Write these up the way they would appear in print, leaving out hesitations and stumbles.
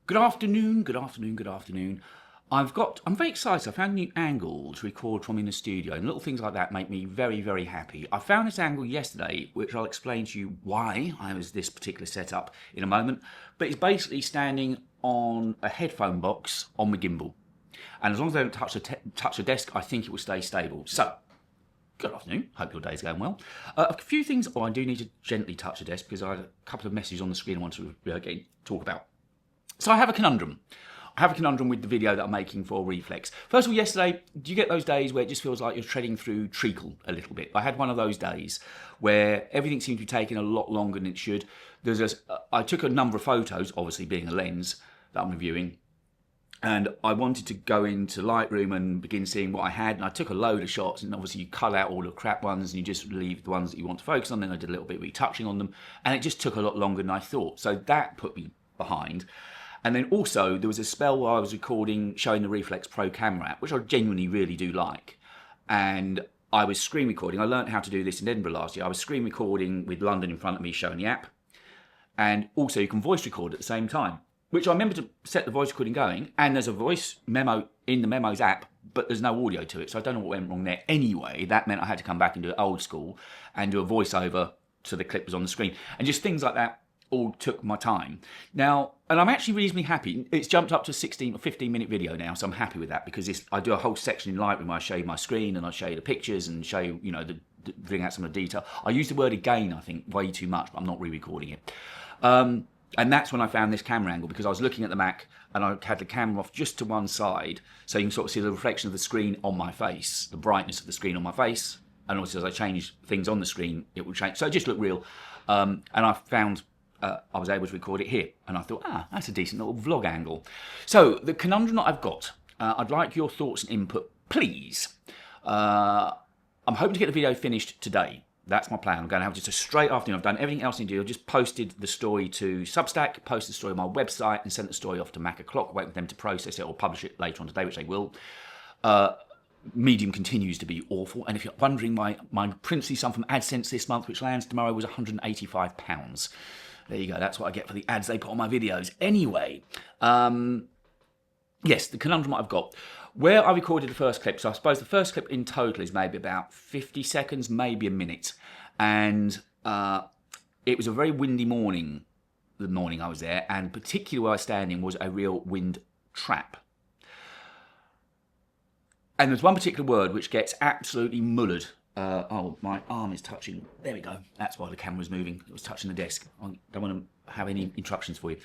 Good afternoon, good afternoon, good afternoon. I'm very excited. I found a new angle to record from in the studio, and little things like that make me very, very happy. I found this angle yesterday, which I'll explain to you why I was this particular setup in a moment. But it's basically standing on a headphone box on my gimbal. And as long as I don't touch the desk, I think it will stay stable. So, good afternoon. Hope your day's going well. A few things. I do need to gently touch the desk because I had a couple of messages on the screen I want to talk about. So I have a conundrum. I have a conundrum with the video that I'm making for Reflex. First of all, yesterday, do you get those days where it just feels like you're treading through treacle a little bit? I had one of those days where everything seemed to be taking a lot longer than it should. I took a number of photos, obviously being a lens that I'm reviewing, and I wanted to go into Lightroom and begin seeing what I had, and I took a load of shots, and obviously you cut out all the crap ones and you just leave the ones that you want to focus on. Then I did a little bit of retouching on them, and it just took a lot longer than I thought. So that put me behind. And then also, there was a spell where I was recording, showing the Reflex Pro camera app, which I genuinely really do like. And I was screen recording. I learned how to do this in Edinburgh last year. I was screen recording with London in front of me showing the app. And also, you can voice record at the same time, which I remember to set the voice recording going. And there's a voice memo in the Memos app, but there's no audio to it. So I don't know what went wrong there. Anyway, that meant I had to come back and do it old school and do a voiceover so the clip was on the screen. And just things like that all took my time. Now, and I'm actually reasonably happy. It's jumped up to 16 or 15 minute video now, so I'm happy with that because I do a whole section in Lightroom where I show you my screen and I show you the pictures and show you, bring out some of the detail. I use the word again, I think, way too much, but I'm not re-recording it. And that's when I found this camera angle because I was looking at the Mac and I had the camera off just to one side so you can sort of see the reflection of the screen on my face, the brightness of the screen on my face, and also as I change things on the screen, it will change. So it just looked real. And I found I was able to record it here, and I thought, that's a decent little vlog angle. So the conundrum that I've got, I'd like your thoughts and input, please. I'm hoping to get the video finished today. That's my plan. I'm going to have just a straight afternoon. I've done everything else I need to do. I've just posted the story to Substack, posted the story on my website, and sent the story off to Mac O'Clock, waiting for them to process it or publish it later on today, which they will. Medium continues to be awful, and if you're wondering, my princely sum from AdSense this month, which lands tomorrow, was £185. There you go, that's what I get for the ads they put on my videos. Anyway, yes, the conundrum I've got. Where I recorded the first clip, so I suppose the first clip in total is maybe about 50 seconds, maybe a minute. And it was a very windy morning, the morning I was there, and particularly where I was standing was a real wind trap. And there's one particular word which gets absolutely mullered. My arm is touching. There we go. That's why the camera's moving. It was touching the desk. I don't want to have any interruptions for you.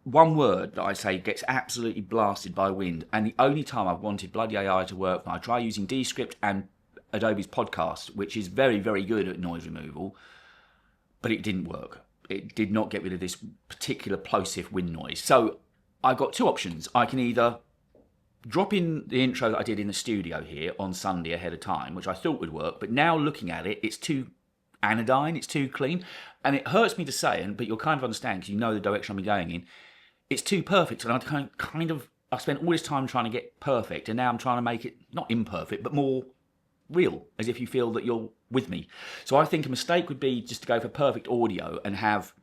One word that I say gets absolutely blasted by wind. And the only time I've wanted bloody AI to work, I try using Descript and Adobe's Podcast, which is very, very good at noise removal, but it didn't work. It did not get rid of this particular plosive wind noise. So I've got two options. I can either drop in the intro that I did in the studio here on Sunday ahead of time, which I thought would work, but now looking at it, it's too anodyne, it's too clean, and it hurts me to say, but you'll kind of understand because you know the direction I'm going in. It's too perfect, and I spent all this time trying to get perfect, and now I'm trying to make it not imperfect, but more real, as if you feel that you're with me. So I think a mistake would be just to go for perfect audio and have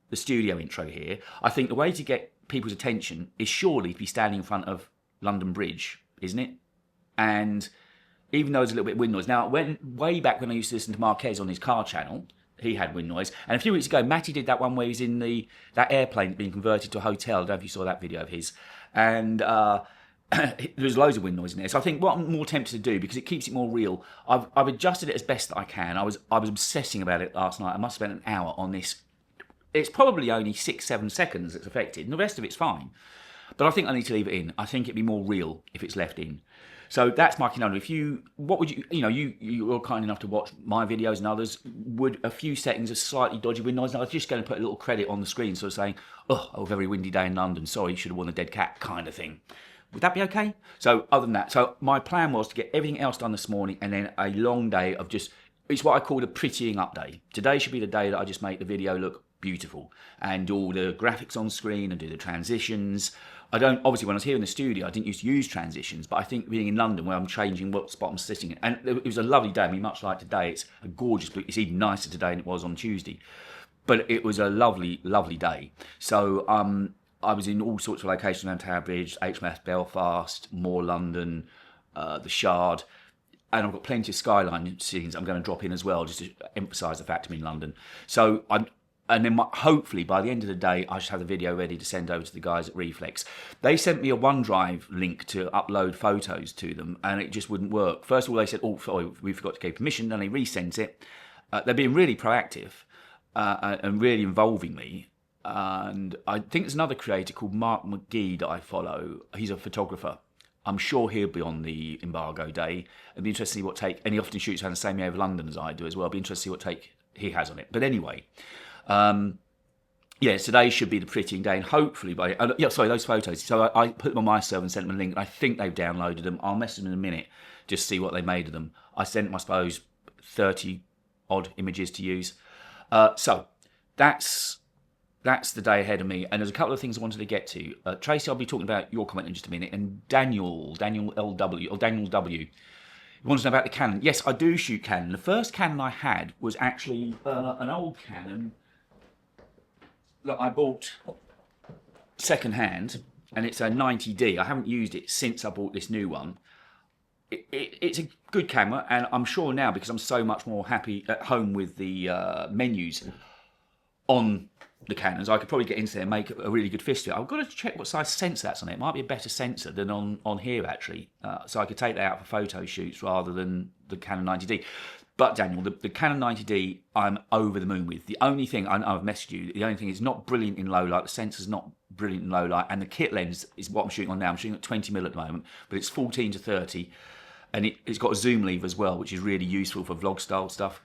the studio intro here. I think the way to get people's attention is surely to be standing in front of London Bridge, isn't it? And even though there's a little bit of wind noise. Now, way back when I used to listen to Marquez on his car channel, he had wind noise. And a few weeks ago, Matty did that one where he's in that airplane being converted to a hotel. I don't know if you saw that video of his. And there's loads of wind noise in there. So I think what I'm more tempted to do, because it keeps it more real, I've adjusted it as best that I can. I was obsessing about it last night. I must have spent an hour on this. It's probably only 6-7 seconds that's affected, and the rest of it's fine. But I think I need to leave it in. I think it'd be more real if it's left in. So that's my conundrum. You're kind enough to watch my videos and others. Would a few seconds of slightly dodgy wind noise, and I was just going to put a little credit on the screen, sort of saying, a very windy day in London. Sorry, you should have worn a dead cat kind of thing. Would that be okay? So other than that, so my plan was to get everything else done this morning and then a long day of it's what I call a prettying up day. Today should be the day that I just make the video look beautiful and do all the graphics on screen and do the transitions. Obviously when I was here in the studio, I didn't used to use transitions, but I think being in London where I'm changing what spot I'm sitting in, and it was a lovely day. I mean, much like today, it's a gorgeous blue. It's even nicer today than it was on Tuesday. but it was a lovely, lovely day. So I was in all sorts of locations around Tower Bridge, HMS Belfast, More London, the Shard, and I've got plenty of skyline scenes I'm going to drop in as well, just to emphasise the fact I'm in London. So and then hopefully by the end of the day, I should have the video ready to send over to the guys at Reflex. They sent me a OneDrive link to upload photos to them, and it just wouldn't work. First of all, they said, "Oh, sorry, we forgot to give permission," and they resent it. They're being really proactive and really involving me. And I think there's another creator called Mark McGee that I follow. He's a photographer. I'm sure he'll be on the embargo day. It'd be interesting to see what take, and he often shoots around the same area of London as I do as well. It'd be interesting to see what take he has on it. But anyway, yeah, today should be the prettying day, and hopefully those photos. So I put them on my server and sent them a link, and I think they've downloaded them. I'll message them in a minute, just see what they made of them. I sent them, I suppose, 30 odd images to use. So that's the day ahead of me, and there's a couple of things I wanted to get to. Tracy, I'll be talking about your comment in just a minute, and Daniel W. You want to know about the Canon? Yes, I do shoot Canon. The first Canon I had was actually an old Canon that I bought second hand, and it's a 90D. I haven't used it since I bought this new one. It's a good camera, and I'm sure now, because I'm so much more happy at home with the menus on the Canons, I could probably get into there and make a really good fist of it. I've got to check what size sensor that's on it. It might be a better sensor than on here, actually. So I could take that out for photo shoots rather than the Canon 90D. But Daniel, the Canon 90D, I'm over the moon with. The only thing, I've messaged you, the only thing is not brilliant in low light. The sensor's not brilliant in low light. And the kit lens is what I'm shooting on now. I'm shooting at 20mm at the moment, but it's 14 to 30. And it's got a zoom lever as well, which is really useful for vlog style stuff.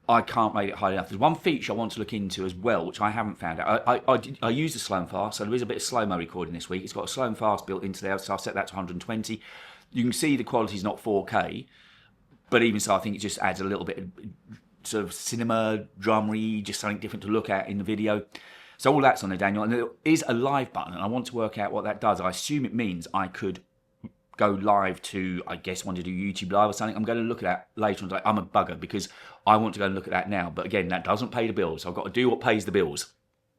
I can't rate it high enough. There's one feature I want to look into as well, which I haven't found out. I use the slow and fast, so there is a bit of slow-mo recording this week. It's got a slow and fast built into there, so I'll set that to 120. You can see the quality's not 4K, but even so, I think it just adds a little bit of sort of cinema, dramery, just something different to look at in the video. So all that's on there, Daniel. And there is a live button, and I want to work out what that does. I assume it means I could go live to, I guess, want to do YouTube live or something. I'm going to look at that later on. I'm a bugger because I want to go and look at that now. But again, that doesn't pay the bills. So I've got to do what pays the bills.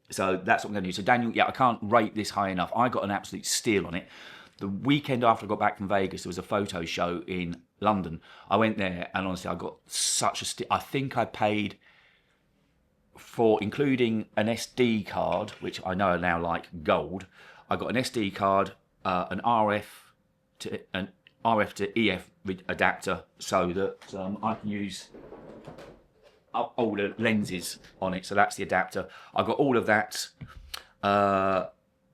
So that's what I'm going to do. So Daniel, yeah, I can't rate this high enough. I got an absolute steal on it. The weekend after I got back from Vegas, there was a photo show in London. I went there, and honestly, I got such a steal. I think I paid for, including an SD card, which I know are now like gold. I got an SD card, an RF to EF adapter, so that I can use older lenses on it. So that's the adapter. I got all of that,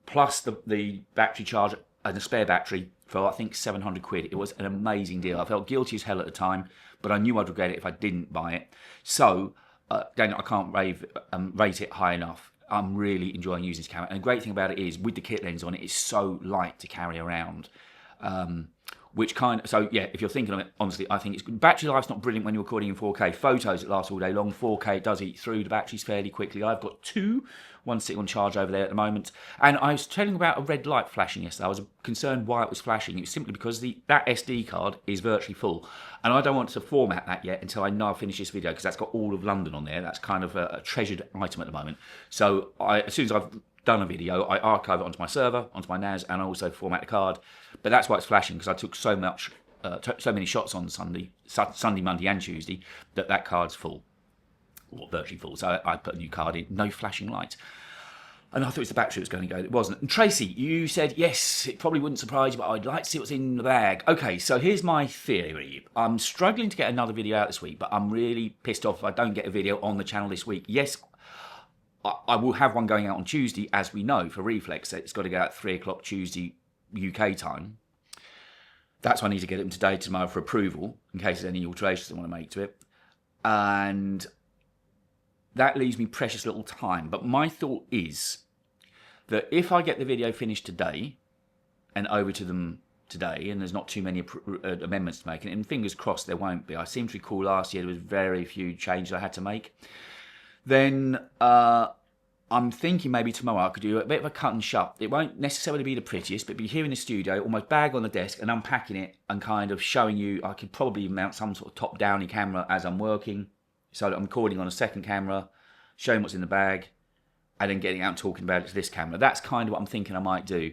plus the battery charger and a spare battery for, I think, 700 quid. It was an amazing deal. I felt guilty as hell at the time, but I knew I'd regret it if I didn't buy it. So, Daniel, I can't rate it high enough. I'm really enjoying using this camera. And the great thing about it is, with the kit lens on it, it's so light to carry around. So yeah, if you're thinking of it, honestly, I think battery life's not brilliant when you're recording in 4K. Photos, it lasts all day long. 4K, it does eat through the batteries fairly quickly. I've got one sitting on charge over there at the moment. And I was telling about a red light flashing yesterday. I was concerned why it was flashing. It was simply because that SD card is virtually full. And I don't want to format that yet until I know I've finished this video, because that's got all of London on there. That's kind of a treasured item at the moment. So as soon as I've done a video, I archive it onto my server, onto my NAS, and I also format the card. But that's why it's flashing, because I took so many shots on Sunday, Monday, and Tuesday that card's full, or virtually full. So I put a new card in, no flashing light. And I thought it was the battery that was going to go. It wasn't. And Tracy, you said, yes, it probably wouldn't surprise you, but I'd like to see what's in the bag. Okay, so here's my theory. I'm struggling to get another video out this week, but I'm really pissed off if I don't get a video on the channel this week. Yes, I will have one going out on Tuesday, as we know, for Reflex. It's got to go out at 3 o'clock Tuesday UK time. That's why I need to get it today, tomorrow for approval, in case there's any alterations I want to make to it. And that leaves me precious little time. But my thought is that if I get the video finished today and over to them today, and there's not too many amendments to make, and fingers crossed there won't be. I seem to recall last year there was very few changes I had to make. Then I'm thinking maybe tomorrow I could do a bit of a cut and shut. It won't necessarily be the prettiest, but be here in the studio, almost bag on the desk and unpacking it and kind of showing you. I could probably mount some sort of top-downy camera as I'm working, so that I'm recording on a second camera, showing what's in the bag, and then getting out and talking about it to this camera. That's kind of what I'm thinking I might do.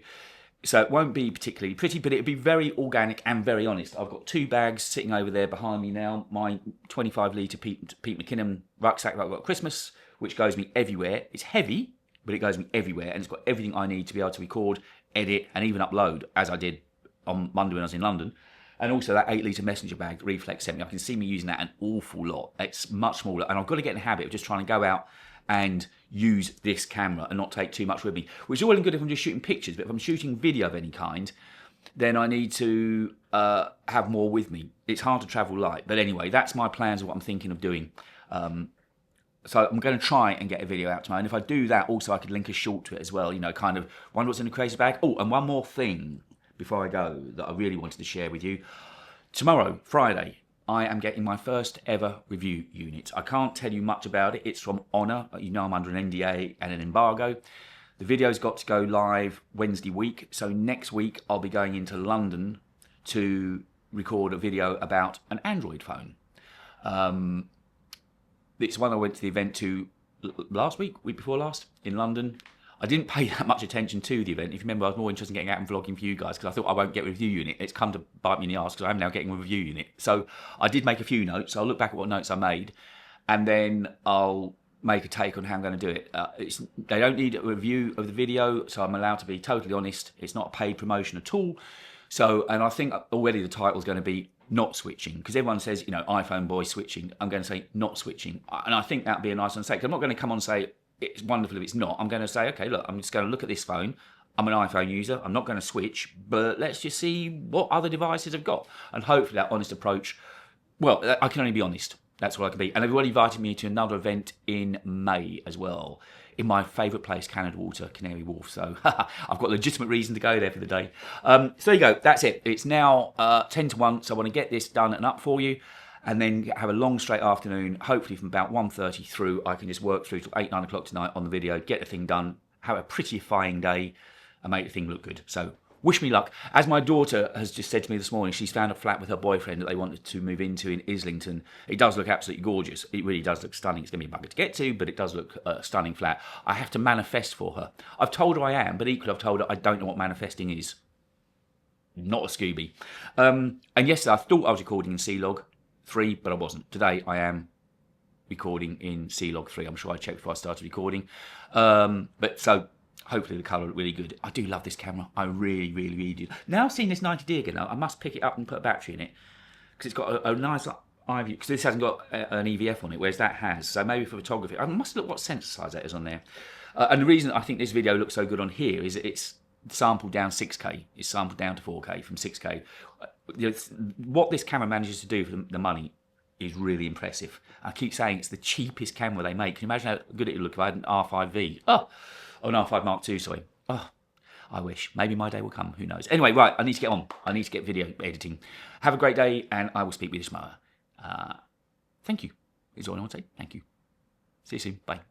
So it won't be particularly pretty, but it'll be very organic and very honest. I've got 2 bags sitting over there behind me now. My 25-litre Pete McKinnon rucksack that I got at Christmas, which goes me everywhere. It's heavy, but it goes me everywhere, and it's got everything I need to be able to record, edit, and even upload, as I did on Monday when I was in London. And also that 8-litre messenger bag that Reflex sent me. I can see me using that an awful lot. It's much smaller, and I've got to get in the habit of just trying to go out and use this camera and not take too much with me, which is all good if I'm just shooting pictures, but if I'm shooting video of any kind, then I need to have more with me. It's hard to travel light, but anyway, that's my plans of what I'm thinking of doing. So I'm going to try and get a video out tomorrow, and if I do that, also I could link a short to it as well, you know, kind of wonder what's in the crazy bag. Oh, and one more thing before I go that I really wanted to share with you. Tomorrow, Friday, I am getting my first ever review unit. I can't tell you much about it. It's from Honor. You know I'm under an NDA and an embargo. The video's got to go live Wednesday week. So next week I'll be going into London to record a video about an Android phone. It's one I went to the event to last week before last, in London. I didn't pay that much attention to the event. If you remember, I was more interested in getting out and vlogging for you guys because I thought I won't get a review unit. It's come to bite me in the arse because I'm now getting a review unit. So I did make a few notes. I'll look back at what notes I made, and then I'll make a take on how I'm going to do it. They don't need a review of the video, so I'm allowed to be totally honest. It's not a paid promotion at all. So, and I think already the title's going to be not switching, because everyone says, you know, iPhone boy switching. I'm going to say not switching. And I think that'd be a nice one to say, because I'm not going to come on and say, it's wonderful if it's not. I'm going to say, okay, look, I'm just going to look at this phone. I'm an iPhone user. I'm not going to switch, but let's just see what other devices have got. And hopefully that honest approach, well, I can only be honest. That's what I can be. And they've already invited me to another event in May as well, in my favourite place, Canada Water, Canary Wharf. So I've got legitimate reason to go there for the day. So there you go. That's it. It's now 10 to 1, so I want to get this done and up for you, and then have a long straight afternoon, hopefully from about 1:30 through. I can just work through till 8, 9 o'clock tonight on the video, get the thing done, have a prettyfying day, and make the thing look good. So wish me luck. As my daughter has just said to me this morning, she's found a flat with her boyfriend that they wanted to move into in Islington. It does look absolutely gorgeous. It really does look stunning. It's going to be a bugger to get to, but it does look a stunning flat. I have to manifest for her. I've told her I am, but equally I've told her I don't know what manifesting is. Not a Scooby. And yesterday I thought I was recording in C-Log 3, but I wasn't. Today I am recording in C-Log 3. I'm sure I checked before I started recording. But so hopefully the colour looked really good. I do love this camera. I really, really, really do. Now I've seen this 90D again, I must pick it up and put a battery in it, because it's got a nice eye view, because this hasn't got an EVF on it, whereas that has. So maybe for photography, I must look what sensor size that is on there. And the reason I think this video looks so good on here is that it's sampled down 6K. It's sampled down to 4K from 6K. What this camera manages to do for the money is really impressive. I keep saying it's the cheapest camera they make. Can you imagine how good it would look if I had an R5V? Oh, an R5 Mark II, sorry. Oh, I wish. Maybe my day will come. Who knows? Anyway, right, I need to get on. I need to get video editing. Have a great day, and I will speak with you tomorrow. Thank you. Is all I want to say. Thank you. See you soon. Bye.